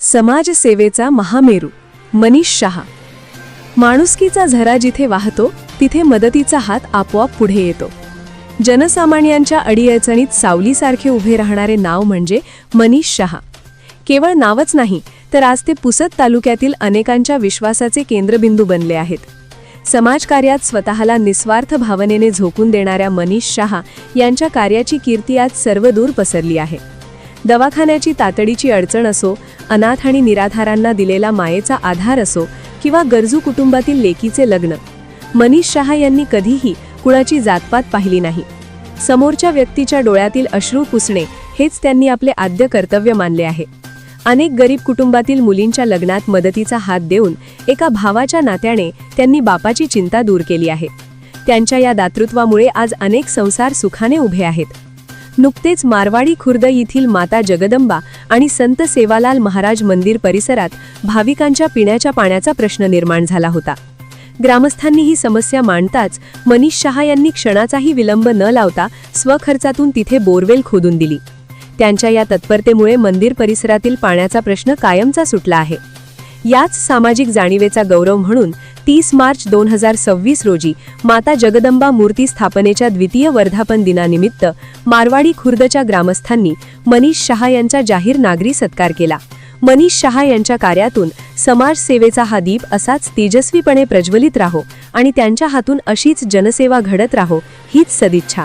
समाजसेवेचा महामेरू मनीष शहा। माणुसकीचा झरा जिथे वाहतो तिथे मदतीचा हात आपोआप पुढे येतो। जनसामान्यांच्या अडीअडचणीत सावलीसारखे उभे राहणारे नाव म्हणजे मनीष शहा। केवळ नावच नाही तर आज ते पुसद तालुक्यातील अनेकांच्या विश्वासाचे केंद्रबिंदू बनले आहेत। समाजकार्यात स्वतःला निस्वार्थ भावनेने झोकून देणाऱ्या मनीष शहा यांच्या कार्याची कीर्ती आज सर्वदूर पसरली आहे। दवाखान्याची तातडीची अडचण असो, अनाथ आणि निराधारांना दिलेला मायेचा आधार असो किंवा गरजू कुटुंबातील लेकीचे लग्न, मनीष शहा यांनी कधीही कुणाची जातपात पाहिली नाही। समोरच्या व्यक्तीच्या डोळ्यातील अश्रू पुसणे हेच त्यांनी आपले आद्य कर्तव्य मानले आहे। अनेक गरीब कुटुंबातील मुलींच्या लग्नात मदतीचा हात देऊन एका भावाच्या नात्याने त्यांनी बापाची चिंता दूर केली आहे। त्यांच्या या दातृत्वामुळे आज अनेक संसार सुखाने उभे आहेत। नुकतेच मारवाडी खुर्द येथील माता जगदंबा आणि संत सेवालाल महाराज मंदिर परिसरात भाविकांच्या पिण्याच्या पाण्याचा प्रश्न निर्माण झाला होता। ग्रामस्थांनी ही समस्या मांडताच मनीष शहा यांनी क्षणाचाही विलंब न लावता स्वखर्चातून तिथे बोरवेल खोदून दिली। त्यांच्या या तत्परतेमुळे मंदिर परिसरातील पाण्याचा प्रश्न कायमचा सुटला आहे। याच सामाजिक जाणीवेचा गौरव म्हणून 30 मार्च 2026 रोजी माता जगदंबा मूर्ती स्थापनेच्या द्वितीय वर्धापन दिनानिमित्त मारवाडी खुर्दच्या ग्रामस्थांनी मनीष शहा यांचा जाहीर नागरी सत्कार केला। मनीष शहा यांच्या कार्यातून समाजसेवेचा हा दीप असाच तेजस्वीपणे प्रज्वलित राहो आणि त्यांच्या हातून अशीच जनसेवा घडत राहो हीच सदिच्छा।